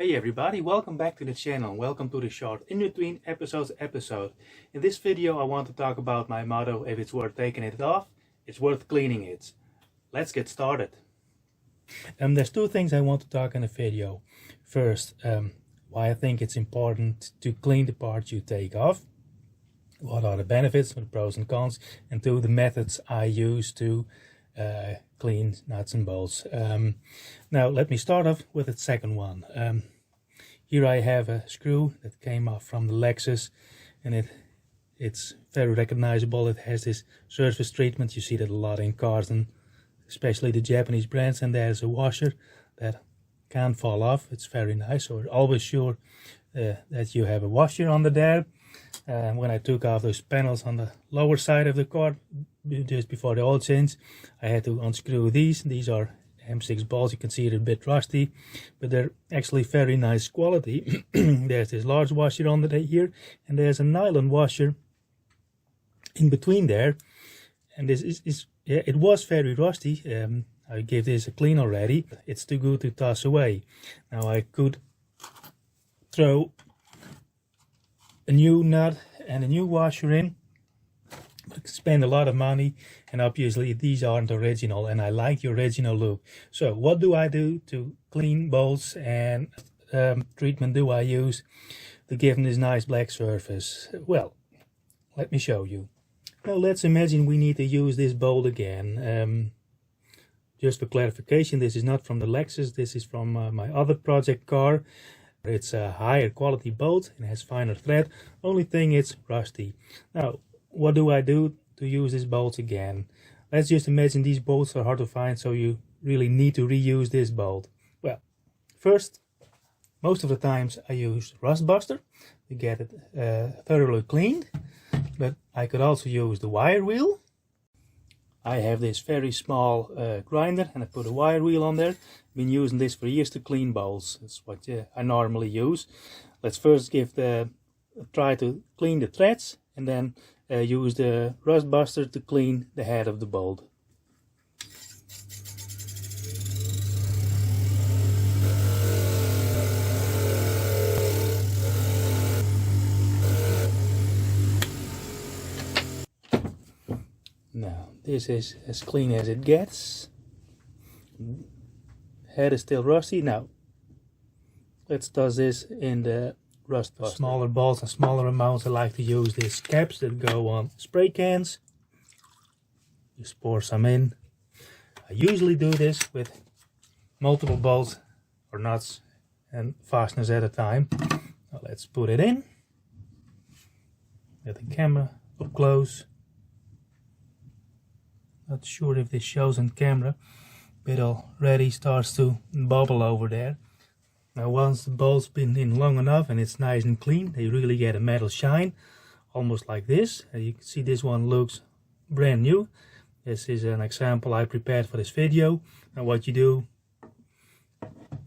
Hey everybody, welcome back to the channel. Welcome to the short in between episode. In this video I want to talk about my motto: if it's worth taking it off, it's worth cleaning it. Let's get started. There's two things I want to talk in the video. First, why I think it's important to clean the parts you take off. What are the benefits, the pros and cons, and two, the methods I use to clean nuts and bolts. Now let me start off with the second one. Here I have a screw that came off from the Lexus, and it's very recognizable. It has this surface treatment. You see that a lot in cars, and especially the Japanese brands. And there's a washer that can't fall off. It's very nice, so you're always sure that you have a washer under there. When I took off those panels on the lower side of the car just before the oil change, I had to unscrew these. These are M6 bolts. You can see they're a bit rusty, but they're actually very nice quality. There's this large washer under here, and there's a nylon washer in between there. And this is yeah, it was very rusty. I gave this a clean already. It's too good to toss away. Now I could throw a new nut and a new washer in, but spend a lot of money, and obviously these aren't original, and I like the original look. So what do I do to clean bolts, and treatment do I use to give them this nice black surface? Well, let me show you. Now let's imagine we need to use this bolt again. Just for clarification, this is not from the Lexus, this is from my other project car. It's a higher quality bolt and has finer thread. Only thing, it's rusty. Now, what do I do to use this bolt again? Let's just imagine these bolts are hard to find, so you really need to reuse this bolt. Well, first, most of the times I use rust buster to get it thoroughly cleaned, but I could also use the wire wheel. I have this very small grinder, and I put a wire wheel on there. I've been using this for years to clean bolts. That's what I normally use. Let's first try to clean the threads, and then use the rust buster to clean the head of the bolt. Now, this is as clean as it gets. Head is still rusty. Now, let's toss this in the rust buster. Smaller bolts and smaller amounts, I like to use these caps that go on spray cans. Just pour some in. I usually do this with multiple bolts or nuts and fasteners at a time. Now let's put it in. Get the camera up close. Not sure if this shows on camera, but it already starts to bubble over there. Now once the bolt's been in long enough and it's nice and clean, they really get a metal shine, almost like this. You can see this one looks brand new. This is an example I prepared for this video. Now what you do,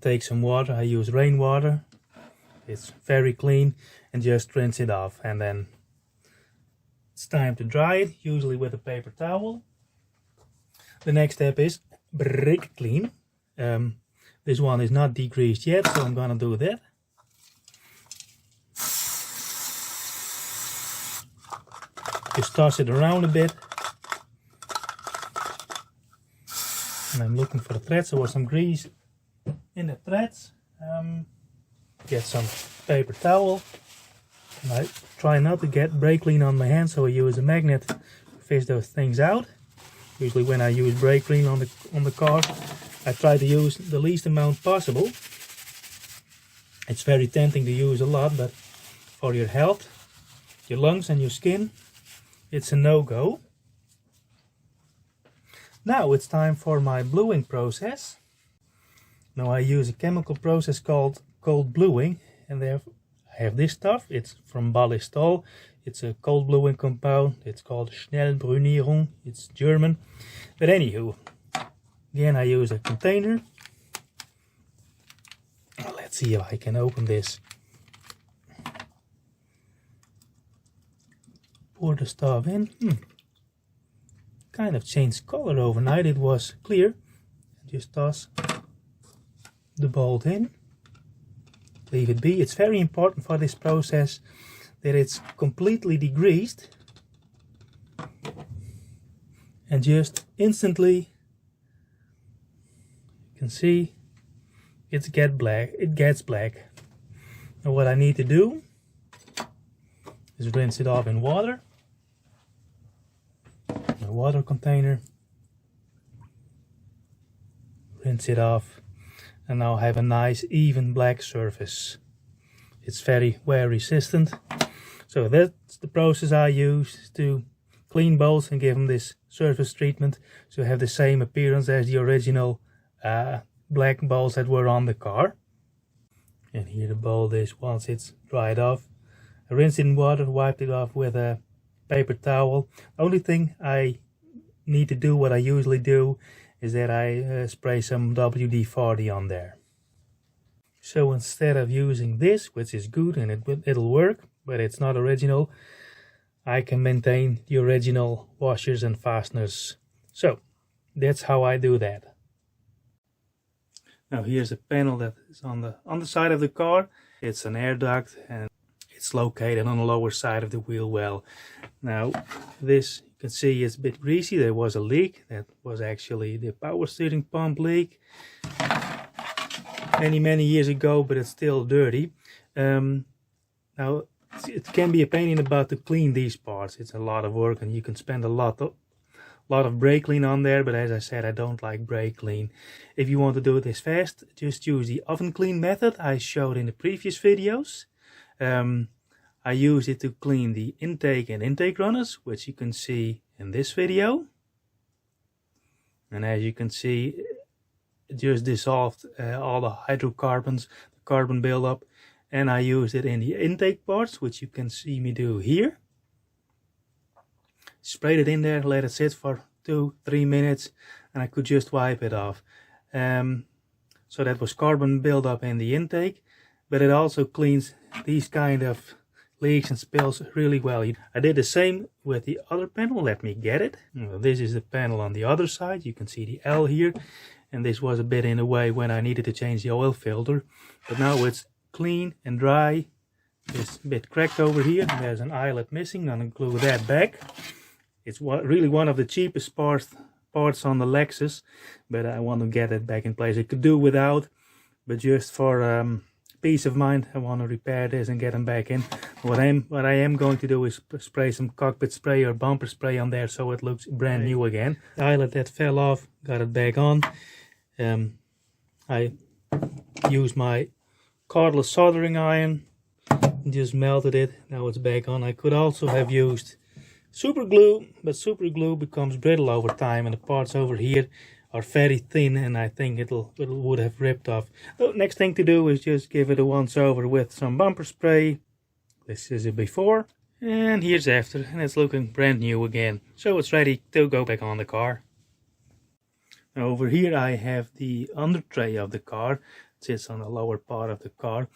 take some water. I use rainwater. It's very clean, and just rinse it off, and then it's time to dry it, usually with a paper towel. The next step is brake clean. This one is not degreased yet, so I'm gonna do that. Just toss it around a bit. And I'm looking for the threads or some grease in the threads. Get some paper towel. And I try not to get brake clean on my hand, so I use a magnet to fish those things out. Usually when I use brake clean on the car, I try to use the least amount possible. It's very tempting to use a lot, but for your health, your lungs and your skin, it's a no-go. Now it's time for my bluing process. Now I use a chemical process called cold bluing, and I have this stuff. It's from Ballistol. It's a cold bluing compound. It's called Schnellbrunierung. It's German. But anywho, again I use a container. Let's see if I can open this. Pour the stuff in. Kind of changed color overnight. It was clear. Just toss the bolt in. leave it be. It's very important for this process that it's completely degreased, and just instantly you can see it gets black. And what I need to do is rinse it off in water, a water container, rinse it off, and now I have a nice even black surface. It's very wear resistant. So that's the process I use to clean bowls and give them this surface treatment, so have the same appearance as the original black bowls that were on the car. And here the bowl is once it's dried off. I rinsed it in water, wiped it off with a paper towel. The only thing I need to do, what I usually do, is that I spray some WD-40 on there. So instead of using this, which is good and it'll work, but it's not original, I can maintain the original washers and fasteners. So that's how I do that. Now here's a panel that is on the side of the car. It's an air duct and it's located on the lower side of the wheel well. Now this, you can see, is a bit greasy. There was a leak. That was actually the power steering pump leak many years ago, but it's still dirty. Now it can be a pain in the butt to clean these parts. It's a lot of work and you can spend a lot of brake clean on there, but as I said, I don't like brake clean. If you want to do this fast, just use the oven clean method I showed in the previous videos. I use it to clean the intake and intake runners, which you can see in this video. And as you can see, it just dissolved all the hydrocarbons, the carbon buildup, and I used it in the intake parts, which you can see me do here. Sprayed it in there, let it sit for 2-3 minutes, and I could just wipe it off. So that was carbon buildup in the intake, but it also cleans these kind of leaks and spills really well. I did the same with the other panel. Let me get it. Well, this is the panel on the other side. You can see the L here, and this was a bit in the way when I needed to change the oil filter, but now it's clean and dry. It's a bit cracked over here. There's an eyelet missing. I'm going to glue that back. It's really one of the cheapest parts on the Lexus, but I want to get it back in place. I could do without, but just for peace of mind, I want to repair this and get them back in. What I am going to do is spray some cockpit spray or bumper spray on there so it looks brand new again. The eyelet that fell off, got it back on. I used my cordless soldering iron, just melted it. Now it's back on. I could also have used super glue, but super glue becomes brittle over time, and the parts over here are very thin, and I think it would have ripped off. So next thing to do is just give it a once over with some bumper spray. This is a before, and here's after, and it's looking brand new again. So it's ready to go back on the car. Now over here I have the under tray of the car. It sits on the lower part of the car.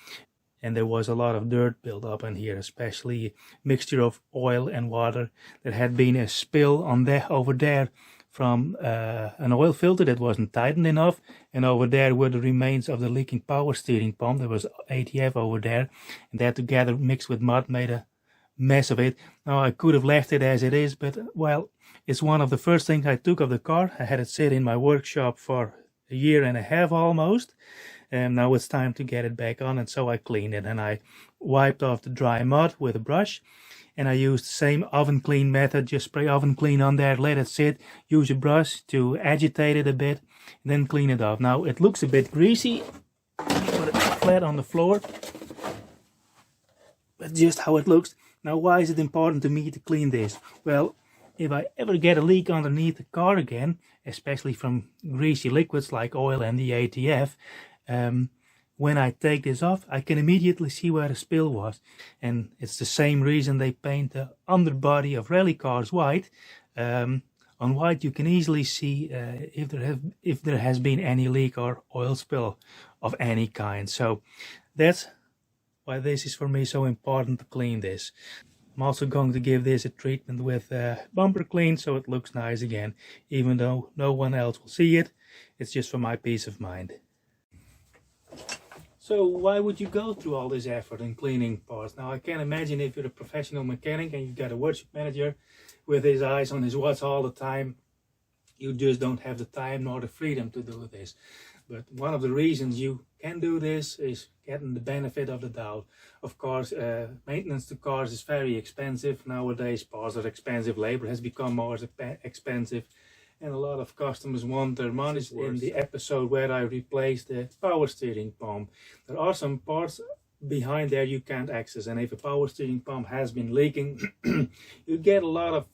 And there was a lot of dirt built up in here, especially a mixture of oil and water. There had been a spill on over there from an oil filter that wasn't tightened enough, and over there were the remains of the leaking power steering pump. There was ATF over there, and that together mixed with mud made a mess of it. Now I could have left it as it is, but well, it's one of the first things I took of the car. I had it sit in my workshop for a year and a half almost. And now it's time to get it back on, and so I cleaned it and I wiped off the dry mud with a brush, and I used the same oven clean method. Just spray oven clean on there, let it sit, use a brush to agitate it a bit, and then clean it off. Now it looks a bit greasy. Put it flat on the floor, but just how it looks. Now why is it important to me to clean this? Well, if I ever get a leak underneath the car again, especially from greasy liquids like oil and the ATF, when I take this off, I can immediately see where the spill was. And it's the same reason they paint the underbody of rally cars white. On white you can easily see if there has been any leak or oil spill of any kind. So that's why this is for me so important to clean this. I'm also going to give this a treatment with bumper clean so it looks nice again, even though no one else will see it. It's just for my peace of mind. So why would you go through all this effort in cleaning parts? Now I can imagine if you're a professional mechanic and you've got a workshop manager with his eyes on his watch all the time, you just don't have the time nor the freedom to do this. But one of the reasons you can do this is getting the benefit of the doubt. Of course, maintenance to cars is very expensive. Nowadays, parts are expensive, labor has become more expensive, and a lot of customers want their money. In the episode where I replaced the power steering pump, there are some parts behind there you can't access, and if a power steering pump has been leaking, you get a lot of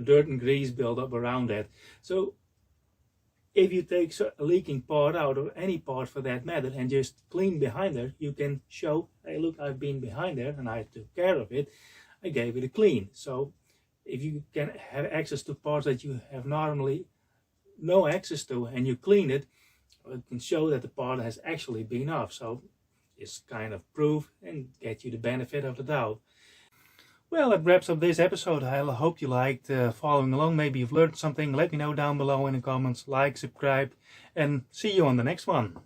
dirt and grease build up around that. So if you take a leaking part out, or any part for that matter, and just clean behind there, you can show, hey look, I've been behind there and I took care of it, I gave it a clean. So if you can have access to parts that you have normally no access to and you clean it, it can show that the part has actually been off. So it's kind of proof and get you the benefit of the doubt. Well, that wraps up this episode. I hope you liked following along. Maybe you've learned something. Let me know down below in the comments. Like, subscribe, and see you on the next one.